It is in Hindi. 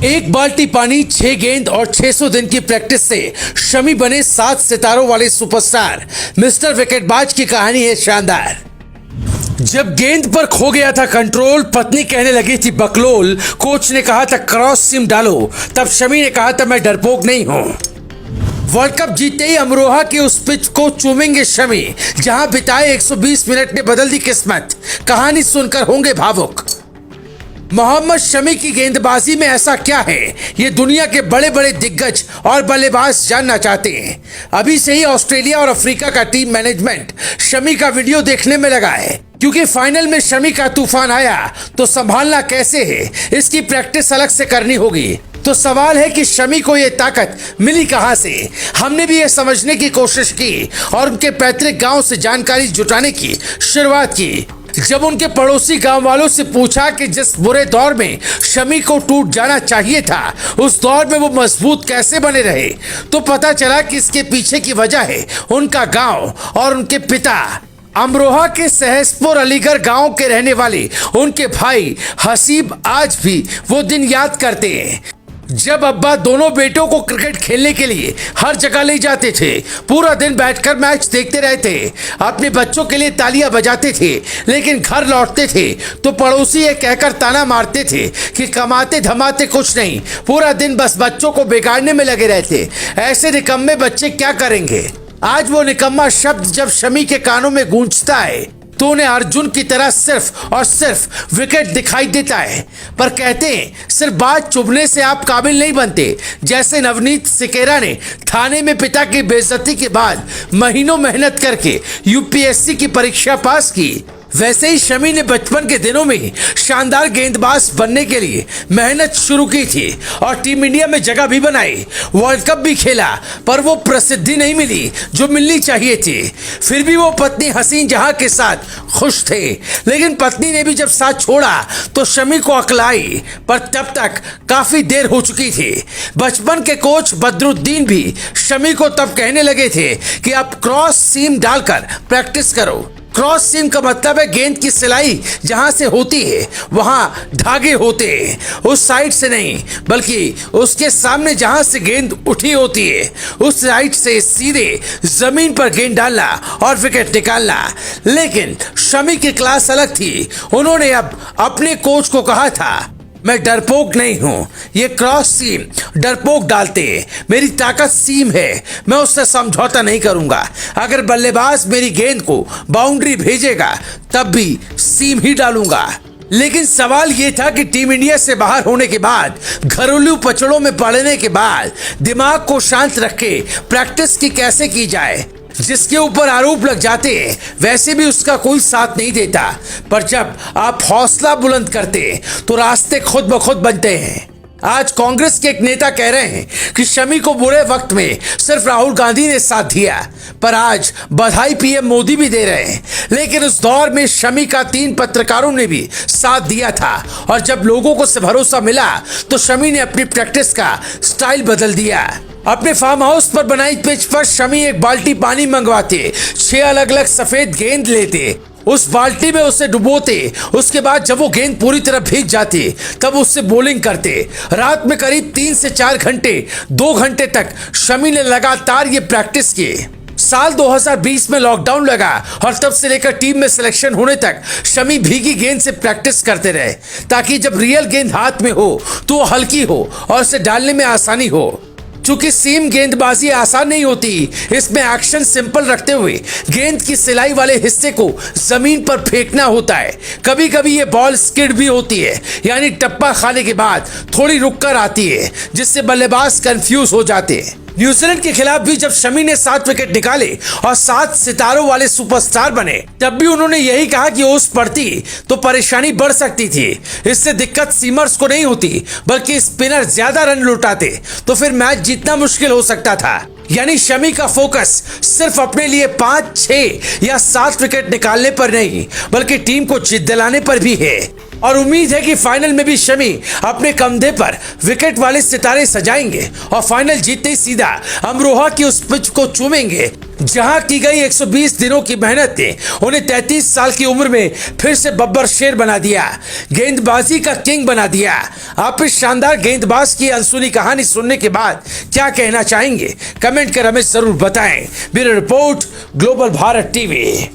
एक बाल्टी पानी, 6 गेंद और 600 दिन की प्रैक्टिस से शमी बने 7 सितारों वाले सुपरस्टार। मिस्टर विकेटबाज की कहानी है शानदार। जब गेंद पर खो गया था कंट्रोल, पत्नी कहने लगी थी बकलोल, कोच ने कहा था क्रॉस सीम डालो, तब शमी ने कहा था मैं डरपोक नहीं हूं। वर्ल्ड कप जीतते ही अमरोहा के उस पिच को चूमेंगे शमी, जहां बिताए 120 मिनट ने बदल दी किस्मत। कहानी सुनकर होंगे भावुक। मोहम्मद शमी की गेंदबाजी में ऐसा क्या है, ये दुनिया के बड़े बड़े दिग्गज और बल्लेबाज जानना चाहते हैं। अभी से ही ऑस्ट्रेलिया और अफ्रीका का टीम मैनेजमेंट शमी का वीडियो देखने में लगा है, क्योंकि फाइनल में शमी का तूफान आया तो संभालना कैसे है, इसकी प्रैक्टिस अलग से करनी होगी। तो सवाल है कि शमी को ये ताकत मिली कहां से। हमने भी ये समझने की कोशिश की और उनके पैतृक गांव से जानकारी जुटाने की शुरुआत की। जब उनके पड़ोसी गांव वालों से पूछा कि जिस बुरे दौर में शमी को टूट जाना चाहिए था, उस दौर में वो मजबूत कैसे बने रहे, तो पता चला कि इसके पीछे की वजह है उनका गांव और उनके पिता। अमरोहा के सहसपुर अलीगढ़ गांव के रहने वाले उनके भाई हसीब आज भी वो दिन याद करते हैं, जब अब्बा दोनों बेटों को क्रिकेट खेलने के लिए हर जगह ले जाते थे। पूरा दिन बैठकर मैच देखते रहते, अपने बच्चों के लिए तालियां बजाते थे, लेकिन घर लौटते थे तो पड़ोसी ये कहकर ताना मारते थे कि कमाते धमाते कुछ नहीं, पूरा दिन बस बच्चों को बिगाड़ने में लगे रहते। ऐसे निकम्मे बच्चे क्या करेंगे। आज वो निकम्मा शब्द जब शमी के कानों में गूंजता है तो उन्हें अर्जुन की तरह सिर्फ और सिर्फ विकेट दिखाई देता है। पर कहते हैं सिर्फ बात चुभने से आप काबिल नहीं बनते। जैसे नवनीत सिकेरा ने थाने में पिता की बेइज्जती के बाद महीनों मेहनत करके यूपीएससी की परीक्षा पास की, वैसे ही शमी ने बचपन के दिनों में शानदार गेंदबाज बनने के लिए मेहनत शुरू की थी और टीम इंडिया में जगह भी बनाई। वर्ल्ड कप भी खेला, पर वो प्रसिद्धि नहीं मिली जो मिलनी चाहिए थी। फिर भी वो पत्नी हसीन जहां के साथ खुश थे, लेकिन पत्नी ने भी जब साथ छोड़ा तो शमी को अक्ल आई, पर तब तक काफी देर हो चुकी थी। बचपन के कोच बदरुद्दीन भी शमी को तब कहने लगे थे कि आप क्रॉस सीम डालकर प्रैक्टिस करो। क्रॉस सीम का मतलब है गेंद की सिलाई जहां से होती है वहां धागे होते हैं, उस साइड से नहीं बल्कि उसके सामने जहां से गेंद उठी होती है उस साइड से सीधे जमीन पर गेंद डालना और विकेट निकालना। लेकिन शमी की क्लास अलग थी। उन्होंने अब अपने कोच को कहा था मैं डरपोक नहीं हूं, ये क्रॉस सीम डरपोक डालते हैं, मेरी ताकत सीम है, मैं उससे समझौता नहीं करूंगा। अगर बल्लेबाज मेरी गेंद को बाउंड्री भेजेगा तब भी सीम ही डालूंगा। लेकिन सवाल यह था कि टीम इंडिया से बाहर होने के बाद, घरेलू पचड़ों में पड़ने के बाद दिमाग को शांत रखे प्रैक्टिस की कैसे की जाए। जिसके ऊपर आरोप लग जाते हैं वैसे भी उसका कोई साथ नहीं देता, पर जब आप हौसला बुलंद करते हैं तो रास्ते खुद ब खुद बनते हैं। आज कांग्रेस के एक नेता कह रहे हैं कि शमी को बुरे वक्त में सिर्फ राहुल गांधी ने साथ दिया, पर आज बधाई पीएम मोदी भी दे रहे हैं। लेकिन उस दौर में शमी का 3 पत्रकारों ने भी साथ दिया था और जब लोगों को भरोसा मिला तो शमी ने अपनी प्रैक्टिस का स्टाइल बदल दिया। अपने फार्म हाउस पर बनाई पिच पर शमी एक बाल्टी पानी मंगवाते, 6 अलग अलग सफेद गेंद लेते, उस बाल्टी में उसे डुबोते, उसके बाद जब वो गेंद पूरी तरह भीग जाती तब उससे बॉलिंग करते। रात में करीब 3 से 4 घंटे, 2 घंटे तक शमी ने लगातार ये प्रैक्टिस की। साल 2020 में लॉकडाउन लगा और तब से लेकर टीम में सिलेक्शन होने तक शमी भीगी गेंद से प्रैक्टिस करते रहे, ताकि जब रियल गेंद हाथ में हो तो वो हल्की हो और उसे डालने में आसानी हो। चूंकि सीम गेंदबाजी आसान नहीं होती, इसमें एक्शन सिंपल रखते हुए गेंद की सिलाई वाले हिस्से को जमीन पर फेंकना होता है। कभी कभी ये बॉल स्किड भी होती है, यानी टप्पा खाने के बाद थोड़ी रुक कर आती है, जिससे बल्लेबाज कंफ्यूज हो जाते हैं। न्यूजीलैंड के खिलाफ भी जब शमी ने 7 विकेट निकाले और 7 सितारों वाले सुपरस्टार बने, तब भी उन्होंने यही कहा कि ओस पड़ती तो परेशानी बढ़ सकती थी। इससे दिक्कत सीमर्स को नहीं होती बल्कि स्पिनर ज्यादा रन लुटाते तो फिर मैच जीतना मुश्किल हो सकता था। यानी शमी का फोकस सिर्फ अपने लिए 5, 6 या 7 विकेट निकालने पर नहीं बल्कि टीम को जीत दिलाने पर भी है। और उम्मीद है कि फाइनल में भी शमी अपने कंधे पर विकेट वाले सितारे सजाएंगे और फाइनल जीतते ही सीधा अमरोहा की उस पिच को चूमेंगे जहां की गई 120 दिनों की मेहनत ने उन्हें 33 साल की उम्र में फिर से बब्बर शेर बना दिया, गेंदबाजी का किंग बना दिया। आप इस शानदार गेंदबाज की अनसुनी कहानी सुनने के बाद क्या कहना चाहेंगे? कमेंट कर हमें जरूर बताएं। Bureau report, global Bharat TV.